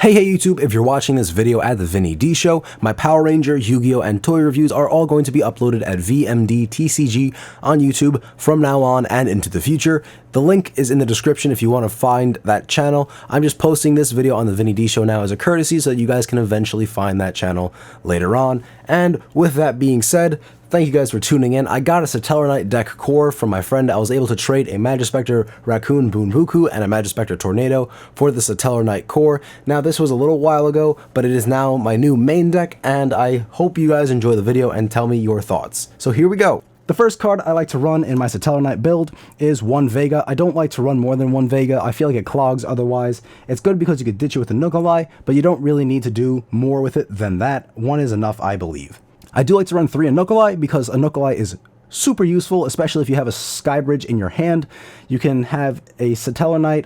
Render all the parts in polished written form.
Hey YouTube, if you're watching this video at the Vinny D Show, my Power Ranger, Yu-Gi-Oh, and toy reviews are all going to be uploaded at VMD TCG on YouTube from now on and into the future. The link is in the description if you want to find that channel. I'm just posting this video on the Vinny D Show now as a courtesy so that you guys can eventually find that channel later on. And with that being said, thank you guys for tuning in. I got a Satellarknight deck core from my friend. I was able to trade a Magispector Raccoon Boonbuku and a Magispector Tornado for the Satellarknight core. Now this was a little while ago, but it is now my new main deck, and I hope you guys enjoy the video and tell me your thoughts. So here we go. The first card I like to run in my Satellarknight build is one Vega. I don't like to run more than one Vega. I feel like it clogs otherwise. It's good because you could ditch it with a Nukolai, but you don't really need to do more with it than that. One is enough, I believe. I do like to run 3 Nukolai because a Nukolai is super useful, especially if you have a Skybridge in your hand. You can have a Satellarknight,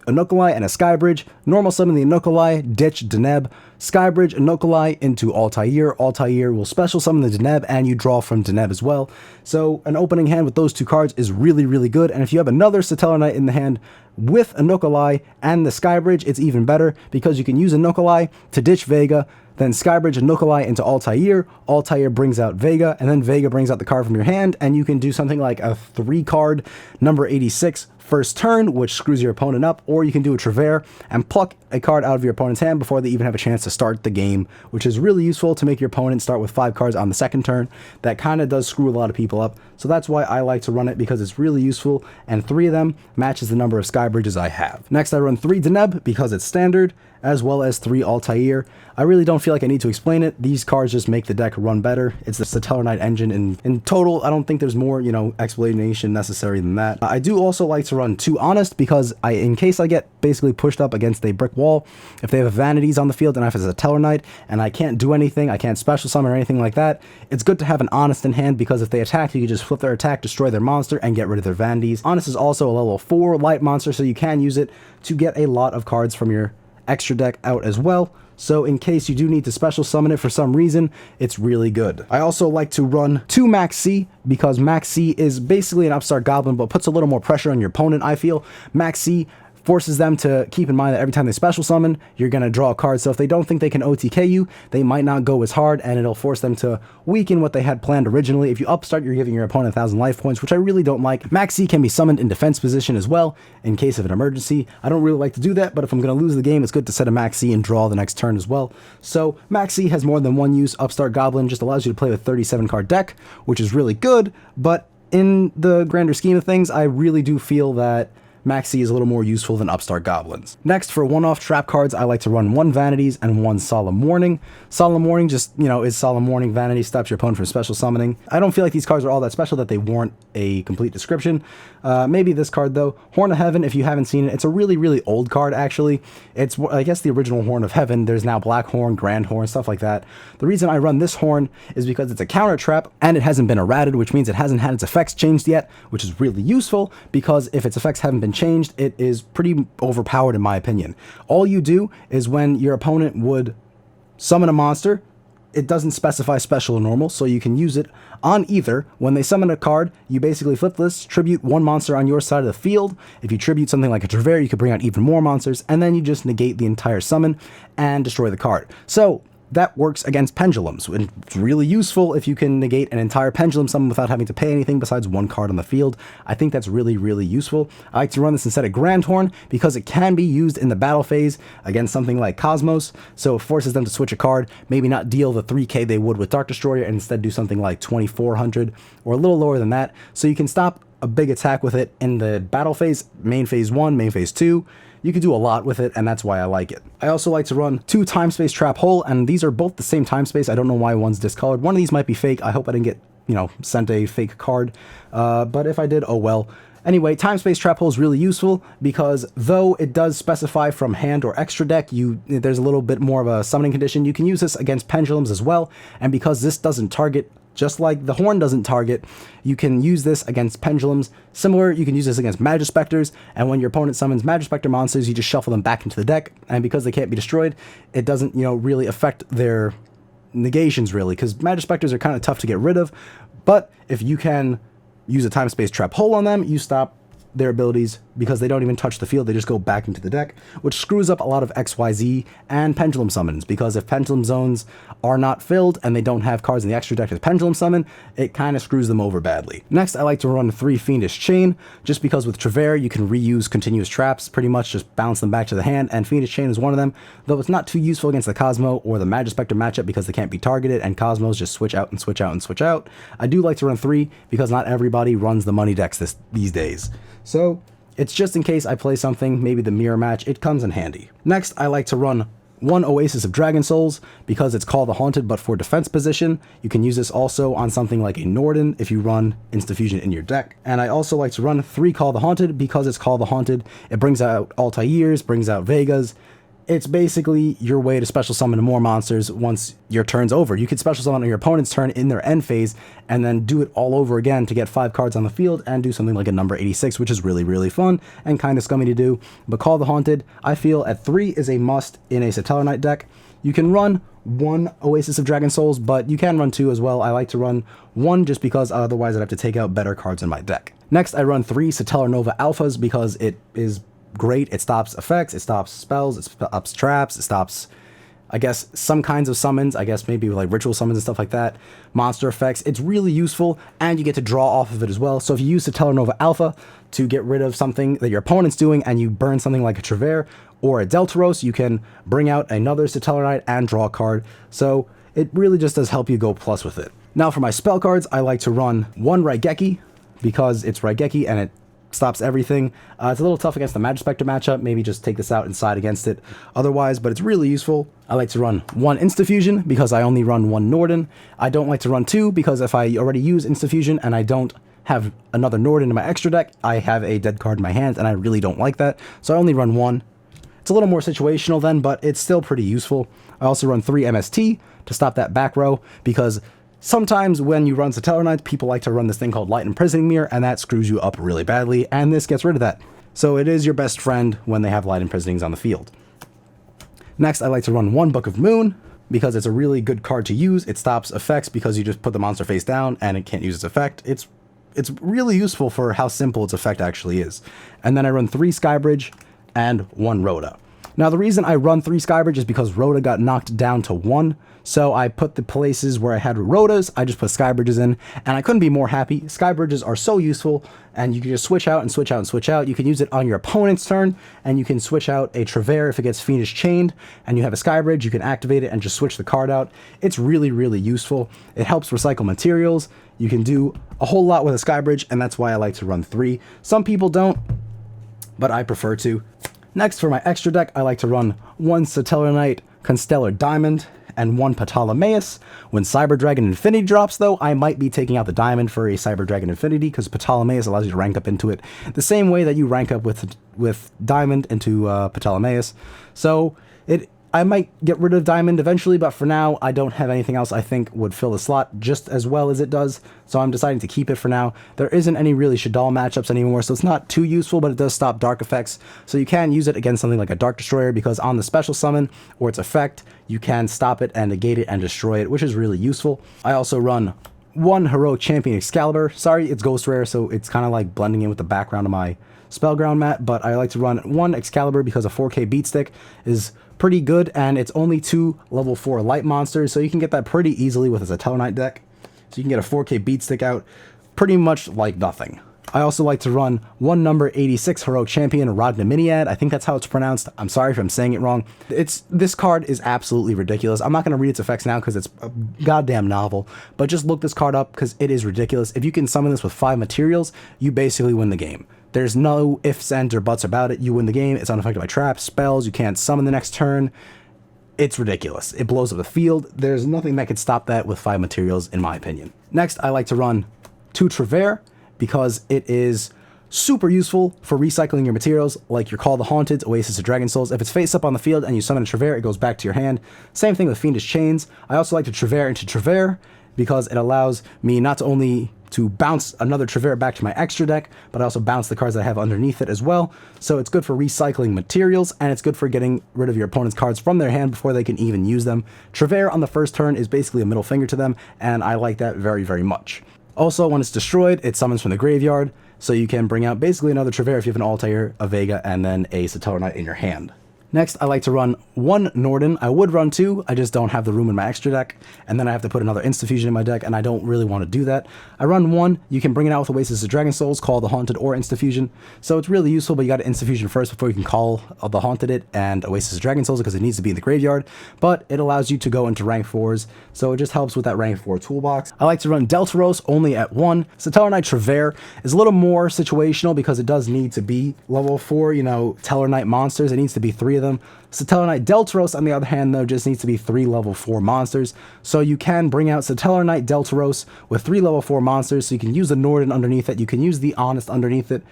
a Nukolai, and a Skybridge. Normal summon the Nukolai, ditch Deneb, Skybridge, a Nukolai into Altair. Altair will special summon the Deneb, and you draw from Deneb as well. So an opening hand with those two cards is really, really good. And if you have another Satellarknight in the hand with a Nukolai and the Skybridge, it's even better because you can use a Nukolai to ditch Vega, then Skybridge and Nukolai into Altair. Altair brings out Vega, and then Vega brings out the card from your hand, and you can do something like a 3-card number 86 first turn, which screws your opponent up, or you can do a Travere and pluck a card out of your opponent's hand before they even have a chance to start the game, which is really useful to make your opponent start with 5 cards on the second turn. That kind of does screw a lot of people up, so that's why I like to run it, because it's really useful, and 3 of them matches the number of Skybridges I have. Next, I run 3 Deneb because it's standard, as well as 3 Altair. I really don't feel like I need to explain it. These cards just make the deck run better. It's the Satellarknight engine, and in total, I don't think there's more, explanation necessary than that. I do also like to run 2 Honest because in case I get basically pushed up against a brick wall, if they have vanities on the field and I have a Satellarknight and I can't do anything, I can't special summon or anything like that, it's good to have an Honest in hand because if they attack, you can just flip their attack, destroy their monster, and get rid of their vanities. Honest is also a level 4 light monster, so you can use it to get a lot of cards from your extra deck out as well. So in case you do need to special summon it for some reason, it's really good. I also like to run 2 Max C because Max C is basically an upstart goblin, but puts a little more pressure on your opponent, I feel. Max C forces them to keep in mind that every time they special summon, you're going to draw a card. So if they don't think they can OTK you, they might not go as hard, and it'll force them to weaken what they had planned originally. If you upstart, you're giving your opponent 1,000 life points, which I really don't like. Max C can be summoned in defense position as well, in case of an emergency. I don't really like to do that, but if I'm going to lose the game, it's good to set a Max C and draw the next turn as well. So Max C has more than one use. Upstart Goblin just allows you to play with 37 card deck, which is really good, but in the grander scheme of things, I really do feel that Max C is a little more useful than Upstart Goblins. Next, for one-off trap cards, I like to run 1 Vanities and 1 Solemn Warning. Solemn Warning just, is Solemn Warning. Vanity stops your opponent from special summoning. I don't feel like these cards are all that special that they warrant a complete description. Maybe this card, though. Horn of Heaven, if you haven't seen it, it's a really, really old card, actually. It's, I guess, the original Horn of Heaven. There's now Black Horn, Grand Horn, stuff like that. The reason I run this horn is because it's a counter trap, and it hasn't been errated, which means it hasn't had its effects changed yet, which is really useful, because if its effects haven't been changed, it is pretty overpowered in my opinion. All you do is when your opponent would summon a monster, it doesn't specify special or normal, so you can use it on either. When they summon a card, you basically flip this, tribute 1 monster on your side of the field. If you tribute something like a Travere, you could bring out even more monsters, and then you just negate the entire summon and destroy the card. So that works against pendulums. It's really useful if you can negate an entire pendulum summon without having to pay anything besides 1 card on the field. I think that's really, really useful. I like to run this instead of Grand Horn because it can be used in the battle phase against something like Cosmos, so it forces them to switch a card, maybe not deal the 3k they would with Dark Destroyer, and instead do something like 2400 or a little lower than that, so you can stop a big attack with it in the battle phase, main phase 1, main phase 2. You can do a lot with it, and that's why I like it. I also like to run 2 Time Space Trap Hole, and these are both the same time space. I don't know why one's discolored. One of these might be fake. I hope I didn't get, sent a fake card. But if I did, oh well. Anyway, Time Space Trap Hole is really useful because though it does specify from hand or extra deck, there's a little bit more of a summoning condition. You can use this against pendulums as well, and because this doesn't target, just like the horn doesn't target, you can use this against pendulums. Similar, you can use this against Magispectors, and when your opponent summons Magispector monsters, you just shuffle them back into the deck, and because they can't be destroyed, it doesn't, really affect their negations, really, because Magispectors are kind of tough to get rid of, but if you can use a Time Space Trap Hole on them, you stop their abilities because they don't even touch the field, they just go back into the deck, which screws up a lot of XYZ and Pendulum summons, because if Pendulum zones are not filled and they don't have cards in the extra deck as Pendulum summon, it kind of screws them over badly. Next, I like to run 3 Fiendish Chain, just because with Trevere you can reuse continuous traps, pretty much just bounce them back to the hand, and Fiendish Chain is one of them, though it's not too useful against the Cosmo or the Magispector matchup because they can't be targeted and Cosmos just switch out and switch out and switch out. I do like to run 3 because not everybody runs the money decks these days. So it's just in case I play something, maybe the mirror match, it comes in handy. Next, I like to run 1 Oasis of Dragon Souls because it's Call the Haunted but for defense position. You can use this also on something like a Norden if you run Insta-Fusion in your deck. And I also like to run 3 Call the Haunted because it's Call the Haunted. It brings out Altairs, brings out Vegas. It's basically your way to special summon more monsters once your turn's over. You could special summon on your opponent's turn in their end phase and then do it all over again to get 5 cards on the field and do something like a number 86, which is really, really fun and kind of scummy to do. But Call the Haunted, I feel at 3 is a must in a Satellarknight deck. You can run 1 Oasis of Dragon Souls, but you can run 2 as well. I like to run 1 just because otherwise I'd have to take out better cards in my deck. Next, I run 3 Satellar Nova Alphas because it is great. It stops effects, it stops spells, it stops traps, it stops, I guess, some kinds of summons, I guess maybe like ritual summons and stuff like that, monster effects. It's really useful, and you get to draw off of it as well. So if you use Satellar Nova Alpha to get rid of something that your opponent's doing and you burn something like a Trevere or a Deltaros, you can bring out another Satellarknight and draw a card. So it really just does help you go plus with it. Now for my spell cards, I like to run 1 Raigeki because it's Raigeki and it stops everything. It's a little tough against the Magispector matchup. Maybe just take this out and side against it otherwise, but it's really useful. I like to run 1 Insta-Fusion because I only run 1 Norden. I don't like to run 2 because if I already use Insta-Fusion and I don't have another Norden in my extra deck, I have a dead card in my hand and I really don't like that. So I only run 1. It's a little more situational then, but it's still pretty useful. I also run 3 MST to stop that back row because sometimes when you run Satellarknight, people like to run this thing called Light Imprisoning Mirror, and that screws you up really badly, and this gets rid of that. So it is your best friend when they have Light Imprisonings on the field. Next, I like to run 1 Book of Moon, because it's a really good card to use. It stops effects because you just put the monster face down, and it can't use its effect. It's really useful for how simple its effect actually is. And then I run 3 Skybridge and 1 Rhoda. Now, the reason I run 3 Skybridge is because Rhoda got knocked down to 1, so I put the places where I had Rhodas, I just put Skybridges in, and I couldn't be more happy. Skybridges are so useful, and you can just switch out and switch out and switch out. You can use it on your opponent's turn, and you can switch out a Trevere if it gets Fiendish Chained, and you have a Skybridge, you can activate it and just switch the card out. It's really, really useful. It helps recycle materials. You can do a whole lot with a Skybridge, and that's why I like to run 3. Some people don't, but I prefer to. Next, for my extra deck, I like to run 1 Satellarknight Constellar Diamond and 1 Ptolemaeus. When Cyber Dragon Infinity drops, though, I might be taking out the Diamond for a Cyber Dragon Infinity because Ptolemaeus allows you to rank up into it the same way that you rank up with Diamond into Ptolemaeus. So I might get rid of Diamond eventually, but for now, I don't have anything else I think would fill the slot just as well as it does, so I'm deciding to keep it for now. There isn't any really Shadal matchups anymore, so it's not too useful, but it does stop dark effects, so you can use it against something like a Dark Destroyer, because on the special summon, or its effect, you can stop it and negate it and destroy it, which is really useful. I also run 1 Heroic Champion Excalibur. Sorry, it's Ghost Rare, so it's kind of like blending in with the background of my Spellground mat, but I like to run 1 Excalibur because a 4K beat stick is pretty good, and it's only 2 level 4 light monsters, so you can get that pretty easily with a Satellarknight deck. So you can get a 4K beat stick out pretty much like nothing. I also like to run 1 number 86 Heroic Champion Rodnaminiad. I think that's how it's pronounced. I'm sorry if I'm saying it wrong. This card is absolutely ridiculous. I'm not going to read its effects now because it's a goddamn novel, but just look this card up because it is ridiculous. If you can summon this with 5 materials, you basically win the game. There's no ifs, ands, or buts about it. You win the game. It's unaffected by traps, spells. You can't summon the next turn. It's ridiculous. It blows up the field. There's nothing that could stop that with 5 materials, in my opinion. Next, I like to run 2 Trevere because it is super useful for recycling your materials, like your Call the Haunted, Oasis of Dragon Souls. If it's face up on the field and you summon a Trevere, it goes back to your hand. Same thing with Fiendish Chains. I also like to Trevere into Trevere because it allows me not only to bounce another Trevere back to my extra deck, but I also bounce the cards that I have underneath it as well. So it's good for recycling materials, and it's good for getting rid of your opponent's cards from their hand before they can even use them. Trevere on the first turn is basically a middle finger to them, and I like that very, very much. Also, when it's destroyed, it summons from the graveyard. so you can bring out basically another Trevere if you have an Altair, a Vega, and then a Satellarknight in your hand. Next, I like to run one Norden. I would run two, I just don't have the room in my extra deck, and then I have to put another Insta-Fusion in my deck, and I don't really want to do that. I run one. You can bring it out with Oasis of Dragon Souls, call the Haunted, or Insta-Fusion, so it's really useful, but you got to Insta-Fusion first before you can call the Haunted it and Oasis of Dragon Souls, because it needs to be in the graveyard, but it allows you to go into rank 4s, so it just helps with that rank 4 toolbox. I like to run Deltaros only at 1. Satellarknight Trevere is a little more situational because it does need to be level 4, you know, Tellarknight monsters. It needs to be 3 of them. Satellarknight Deltaros, on the other hand, though, just needs to be 3 level 4 monsters. So you can bring out Satellarknight Deltaros with 3 level 4 monsters, so you can use the Norden underneath it, you can use the Honest underneath it,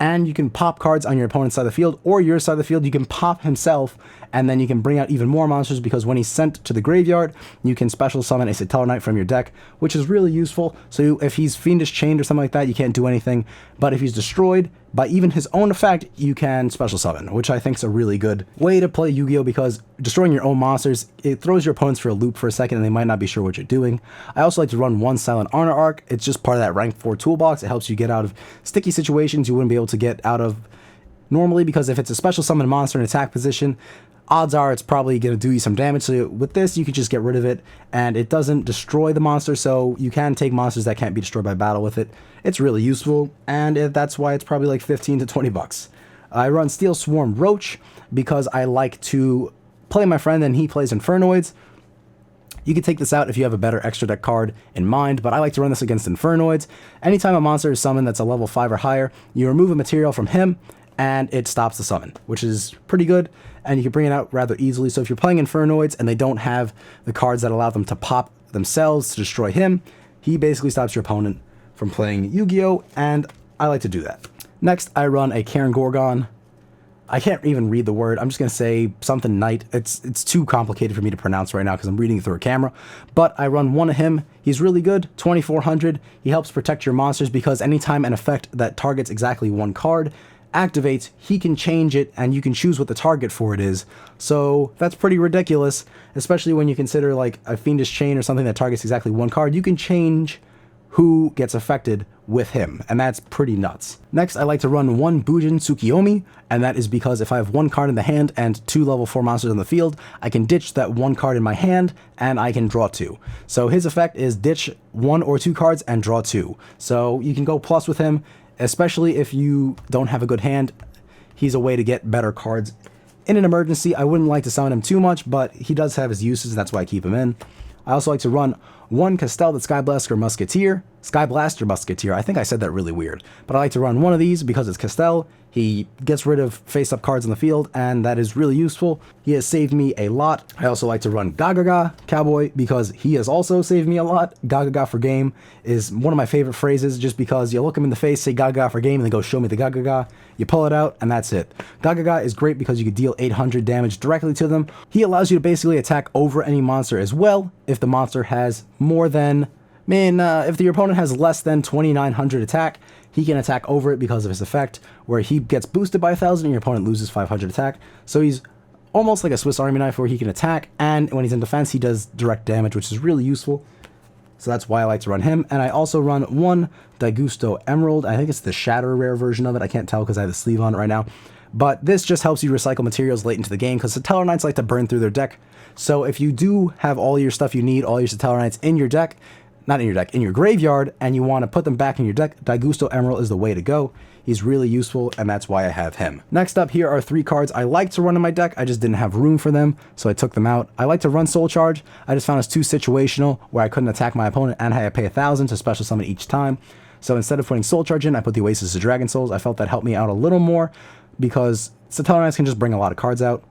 and you can pop cards on your opponent's side of the field or your side of the field. You can pop himself, and then you can bring out even more monsters, because when he's sent to the graveyard, you can special summon a Satellarknight from your deck, which is really useful. So if he's Fiendish Chained or something like that, you can't do anything, but if he's destroyed by even his own effect, you can special summon, which I think is a really good way to play Yu-Gi-Oh! Because destroying your own monsters, it throws your opponents for a loop for a second, and they might not be sure what you're doing. I also like to run one Silent Honor Arc. It's just part of that rank 4 toolbox. It helps you get out of sticky situations you wouldn't be able to get out of normally, because if it's a special summon monster in attack position, odds are it's probably going to do you some damage. So with this, you can just get rid of it, and it doesn't destroy the monster, so you can take monsters that can't be destroyed by battle with it. It's really useful, and that's why it's probably like 15 to 20 bucks. I run Steel Swarm Roach because I like to play my friend and he plays Infernoids. You can take this out if you have a better extra deck card in mind, but I like to run this against Infernoids. Anytime a monster is summoned that's a level 5 or higher, you remove a material from him, and it stops the summon, which is pretty good, and you can bring it out rather easily. So if you're playing Infernoids and they don't have the cards that allow them to pop themselves to destroy him, he basically stops your opponent from playing Yu-Gi-Oh! And I like to do that. Next, I run a Karen Gorgon. I can't even read the word. I'm just going to say something Knight. It's too complicated for me to pronounce right now because I'm reading it through a camera. But I run one of him. He's really good, 2400. He helps protect your monsters because anytime an effect that targets exactly one card activates, he can change it and you can choose what the target for it is. So that's pretty ridiculous, especially when you consider like a Fiendish Chain or something that targets exactly one card. You can change who gets affected with him, and that's pretty nuts. Next, I like to run one Bujin Tsukiyomi, and that is because if I have one card in the hand and 2 level 4 monsters on the field, I can ditch that one card in my hand and I can draw 2. So his effect is ditch 1 or 2 cards and draw 2. So you can go plus with him, especially if you don't have a good hand. He's a way to get better cards in an emergency. I wouldn't like to summon him too much, but he does have his uses, and that's why I keep him in. I also like to run one Castel the Skyblaster Musketeer. Skyblaster Musketeer, I think I said that really weird. But I like to run one of these because it's Castel. He gets rid of face-up cards on the field, and that is really useful. He has saved me a lot. I also like to run Gagaga Cowboy because he has also saved me a lot. Gagaga for game is one of my favorite phrases, just because you look him in the face, say Gagaga for game, and they go, show me the Gagaga. You pull it out, and that's it. Gagaga is great because you can deal 800 damage directly to them. He allows you to basically attack over any monster as well if the monster has more than... if your opponent has less than 2900 attack, he can attack over it because of his effect, where he gets boosted by 1000 and your opponent loses 500 attack. So he's almost like a Swiss Army knife where he can attack, and when he's in defense, he does direct damage, which is really useful. So that's why I like to run him. And I also run one Daigusto Emerald. I think it's the Shatter Rare version of it. I can't tell because I have the sleeve on it right now. But this just helps you recycle materials late into the game because Satellarknights like to burn through their deck. So if you do have all your stuff you need, all your Satellarknights in your deck, not in your deck, in your graveyard, and you want to put them back in your deck, Daigusto Emerald is the way to go. He's really useful, and that's why I have him. Next up, here are 3 cards I like to run in my deck. I just didn't have room for them, so I took them out. I like to run Soul Charge. I just found it's too situational, where I couldn't attack my opponent and I had to pay 1000 to special summon each time. So instead of putting Soul Charge in, I put the Oasis of Dragon Souls. I felt that helped me out a little more, because Satellarknights can just bring a lot of cards out.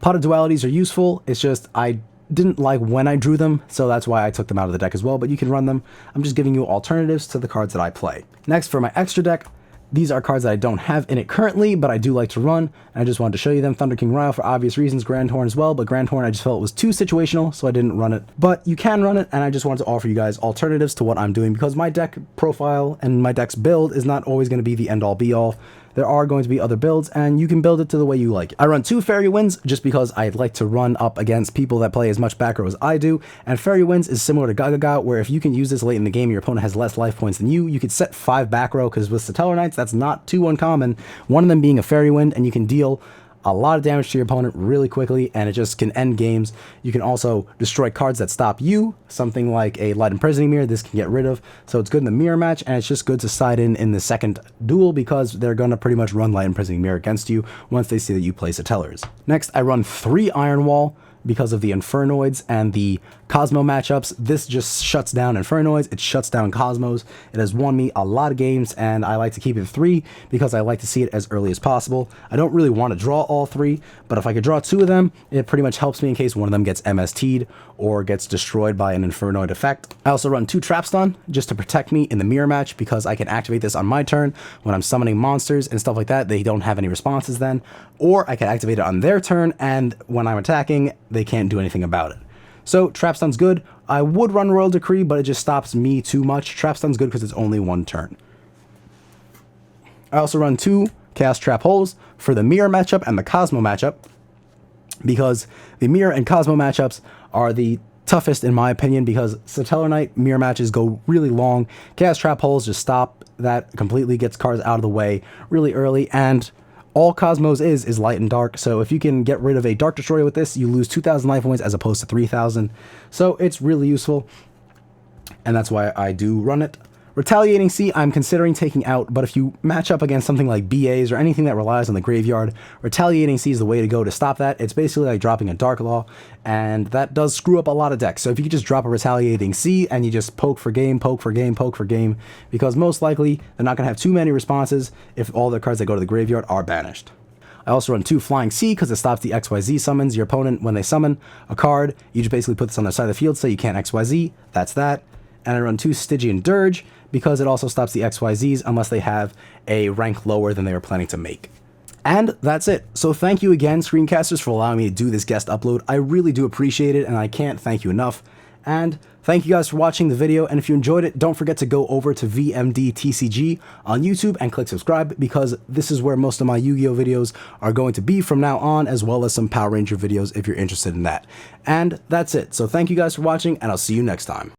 Pot of Dualities are useful. It's just I didn't like when I drew them, so that's why I took them out of the deck as well, but you can run them. I'm just giving you alternatives to the cards that I play. Next, for my extra deck, these are cards that I don't have in it currently, but I do like to run, and I just wanted to show you them. Thunder King Ryle for obvious reasons, Grand Horn as well, but Grand Horn I just felt was too situational, so I didn't run it. But you can run it, and I just wanted to offer you guys alternatives to what I'm doing, because my deck profile and my deck's build is not always going to be the end-all be-all. there are going to be other builds, and you can build it to the way you like it. I run 2 Fairy Winds just because I'd like to run up against people that play as much back row as I do, and Fairy Winds is similar to Gaga, where if you can use this late in the game, your opponent has less life points than you could set 5 back row, because with Satellarknights, that's not too uncommon, one of them being a Fairy Wind, and you can deal a lot of damage to your opponent really quickly, and it just can end games. You can also destroy cards that stop you, something like a Light Imprisoning Mirror, this can get rid of, so it's good in the mirror match, and it's just good to side in the second duel, because they're going to pretty much run Light Imprisoning Mirror against you once they see that you play Satellars. Next, I run 3 Iron Wall, because of the Infernoids and the Cosmo matchups. This just shuts down Infernoids, it shuts down Cosmos. It has won me a lot of games, and I like to keep it 3 because I like to see it as early as possible. I don't really want to draw all 3, but if I could draw 2 of them, it pretty much helps me in case one of them gets MST'd or gets destroyed by an Infernoid effect. I also run 2 Trap Stun just to protect me in the mirror match, because I can activate this on my turn when I'm summoning monsters and stuff like that. They don't have any responses then, or I can activate it on their turn, and when I'm attacking, they can't do anything about it. So Trap Stun's good. I would run Royal Decree, but it just stops me too much. Trap Stun's good because it's only 1 turn. I also run 2 Chaos Trap Holes for the Mirror matchup and the Cosmo matchup, because the Mirror and Cosmo matchups are the toughest in my opinion, because Satellarknight mirror matches go really long. Chaos Trap Holes just stop that completely, gets cards out of the way really early, and all Cosmos is light and dark, so if you can get rid of a Dark Destroyer with this, you lose 2,000 life points as opposed to 3,000, so it's really useful, and that's why I do run it. Retaliating Sea, I'm considering taking out, but if you match up against something like BAs or anything that relies on the graveyard, Retaliating Sea is the way to go to stop that. It's basically like dropping a Dark Law, and that does screw up a lot of decks. So if you could just drop a Retaliating Sea and you just poke for game, poke for game, poke for game, because most likely they're not going to have too many responses if all the cards that go to the graveyard are banished. I also run 2 Flying Sea because it stops the XYZ summons. Your opponent, when they summon a card, you just basically put this on their side of the field so you can't XYZ. That's that. And I run 2 Stygian Dirge because it also stops the XYZs unless they have a rank lower than they were planning to make. And that's it. So thank you again, Screencasters, for allowing me to do this guest upload. I really do appreciate it, and I can't thank you enough. And thank you guys for watching the video, and if you enjoyed it, don't forget to go over to VMD TCG on YouTube and click subscribe, because this is where most of my Yu-Gi-Oh videos are going to be from now on, as well as some Power Ranger videos if you're interested in that. And that's it. So thank you guys for watching, and I'll see you next time.